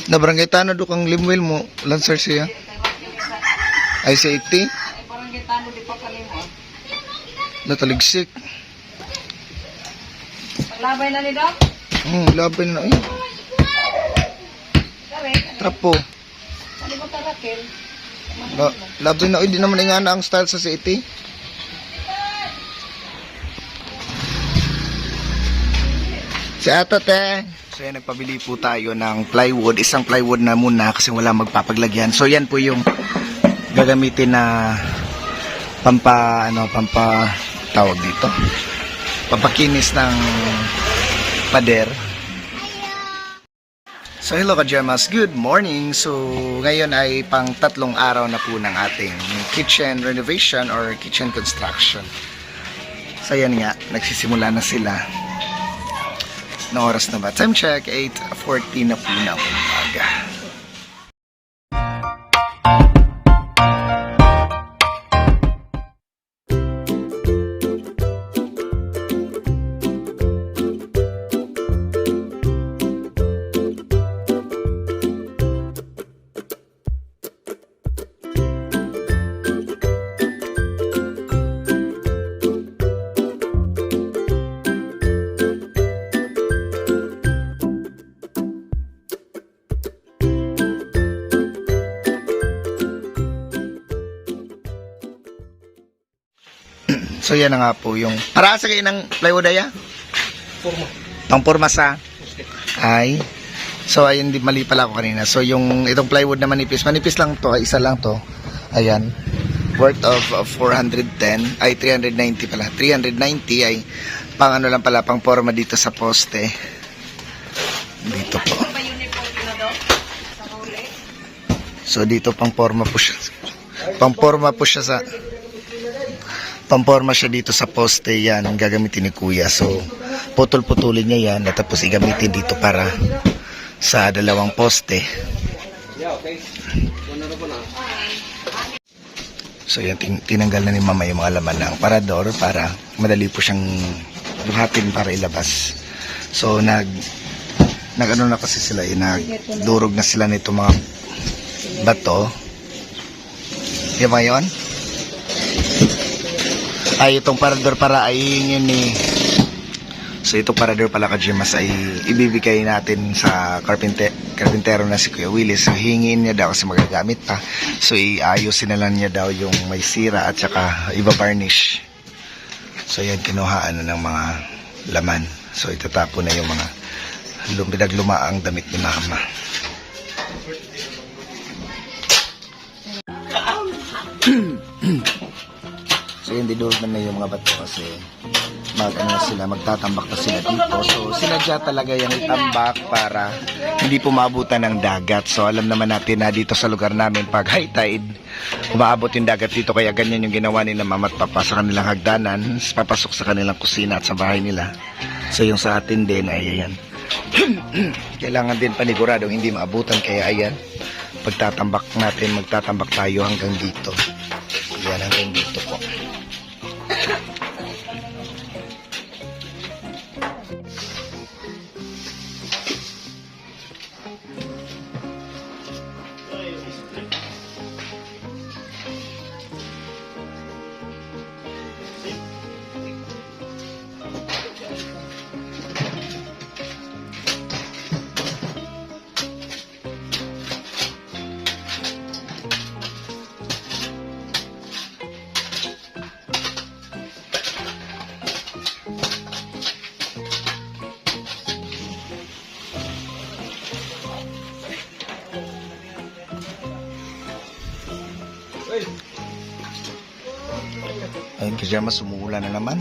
Na barangay Tanod do kang limwil mo, Lancer siya. Ay sa 80. Ay, parang gitano di pa kalimot. Nataligsik. Paglabay na ni Doc. Labay na. Ay, Sabi, trapo. ano ba tarakil? Labay na. Ay, di naman ingana ang style sa city. Si Ato, te. So yan, nagpabili po tayo ng plywood. Isang plywood na muna kasi wala magpapaglagyan. So yan po yung gagamitin na pampa tawag dito. Pampakinis ng pader. So hello ka-Gemas, good morning. So ngayon ay pang 3 araw na po ng ating kitchen renovation or kitchen construction. So yan nga, nagsisimula na sila. Na oras na ba? Time check, 8:40 na po na umaga. So yan na nga po yung para sa kayo ng plywood ay Forma. pang-forma sa ay so ayun, di mali pala ako kanina. So yung itong plywood na manipis lang to, isa lang to, ayan, worth of 410 ay 390 pala, 390 ay pang ano lang pala, pang forma dito sa poste dito po. Ano ba uniform na Doc? Sa huli? So dito pang forma po siya, pamporma siya dito sa poste. Yan ang gagamitin ni kuya. So putol-putulin niya yan at tapos igamitin dito para sa dalawang poste. So yan, tinanggal na ni mama yung mga laman ng parador para madali po siyang buhatin para ilabas. So nag-ano na kasi sila, nagdurog na sila nito mga bato. Yan ba yun? Ay, itong parador para ay yun ni. So itong parador pala ka-Gemas ay ibibigay natin sa karpintero na si Kuya Willis. So hingin niya daw kasi magagamit pa. So iayusin na lang niya daw yung may sira at saka iba-varnish. So yan, kinuhaan na ng mga laman. So itatapo na yung mga pinaglumaang damit ni mama. So yun, didulog na yung mga bato kasi magtatambak na sila dito. So sinadya talaga yung itambak para hindi pumabutan ng dagat. So alam naman natin na dito sa lugar namin pag high tide, umaabot yung dagat dito. Kaya ganyan yung ginawa ni na mama at papa sa kanilang hagdanan, papasok sa kanilang kusina at sa bahay nila. So yung sa atin din ay ayan. Kailangan din paniguradong hindi maabutan. Kaya ayan, magtatambak tayo hanggang dito. Yan, hanggang dito po. Ayun, ka-Gemas, umuulan na naman.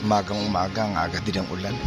Umagang ang aga din ang ulan.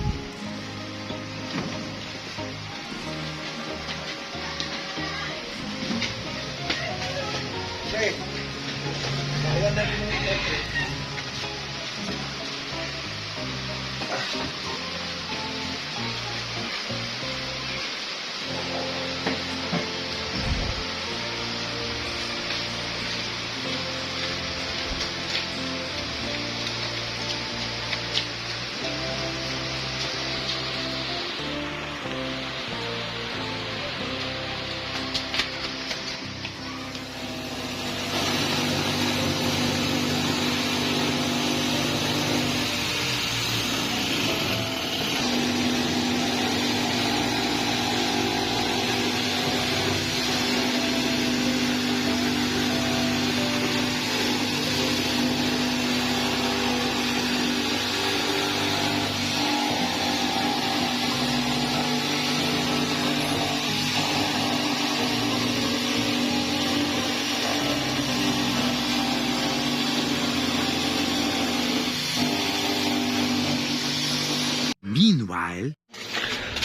while.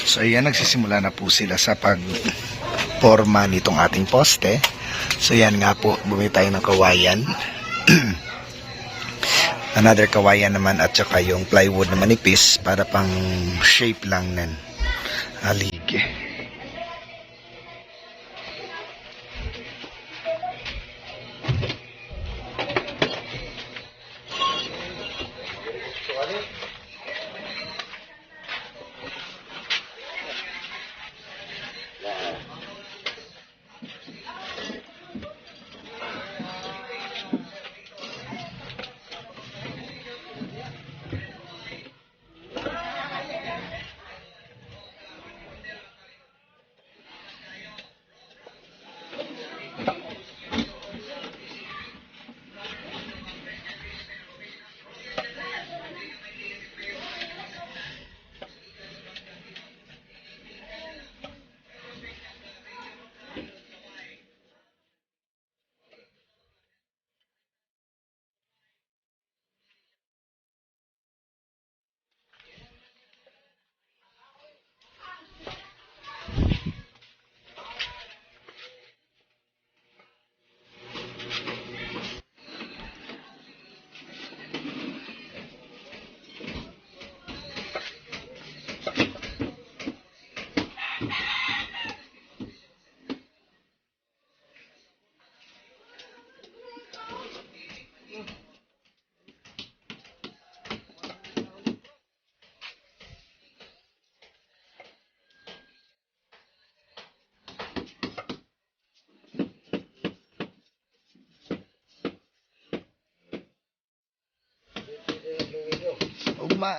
So ayan, nagsisimula na po sila sa pagporma nitong ating poste. So yan nga po, bumili tayo ng kawayan. Another kawayan naman at saka yung plywood na manipis para pang shape lang ng alige. Ugma.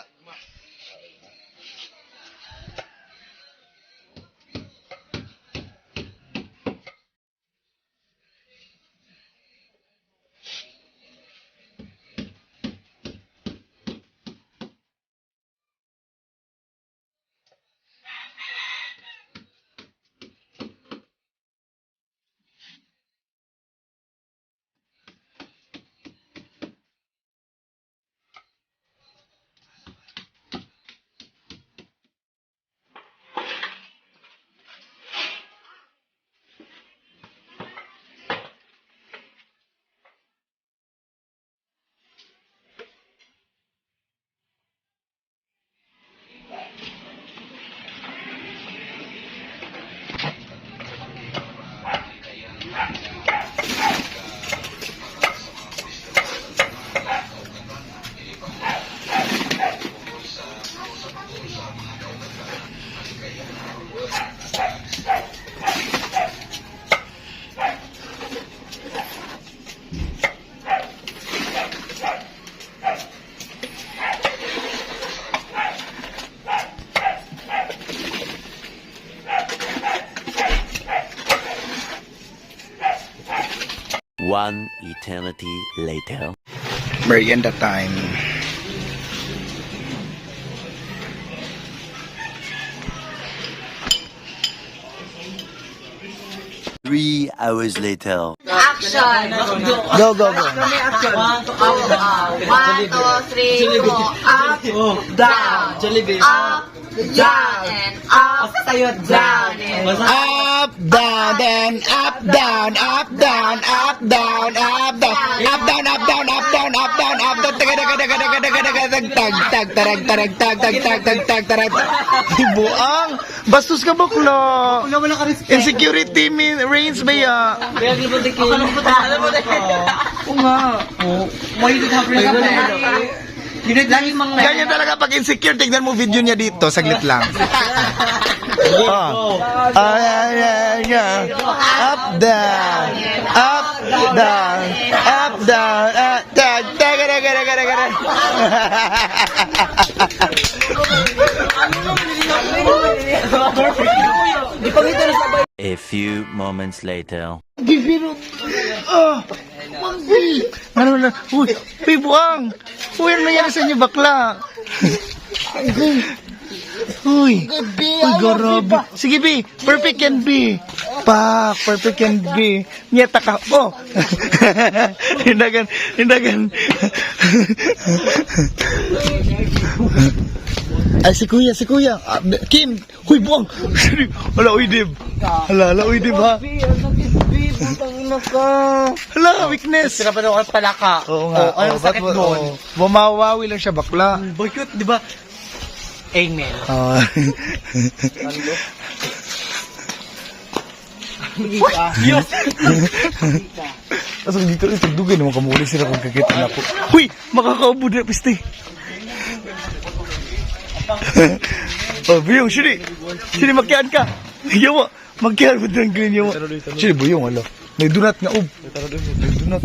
One eternity later. Merienda time. Three hours later. Action! Go, go, go. 1, 2, 3, 4. Up, down, up, down, and up, down, and Up, down, then up, down, up, down, up, down, up, down, up, down, up, down, up, down, up, down, up, down, tag, tag, tag, tag, tag, tag, tag, tag, tarag, tarag, tag, tag, tag, tag, tag, tarag. Buang, bastos ka bakla. Insecurity reigns ba ya? Oo nga. Mahilig hapon na Ganyan talaga pag insecure, tignan mo video niya dito, saglit lang. Oh. Up, down, up, down, up, down, tag, tag, tag, tag, tag, tag. A few moments later. Ano na? Uy, pibuang! Uy, ano nangyari sa inyo, bakla? Uy, grabe. Sige, B. Perfect can be. Pak, perfect can be. Nyeta ka. Oh. Hindagan. Ay, si kuya. Kim, huy, buwang. Hala, uy, Dib. Hala, uy, Dib, ha? Hala, weakness. Sira pa daw ang palaka. Oo nga. Anong sakit doon? Bumawawi lang siya, bakla. Boycott, di ba? Amen. Yes! Asa dito rin, tagdugay naman kamuli sila kung kakita na po. Huy! Makakaubo na, piste. Buyong, sini! Sini, magkiaan ka! Yawa! Magkiaan mo doon ganyan yawa. Sini, buyong, alo. May dunat nga, May dunat.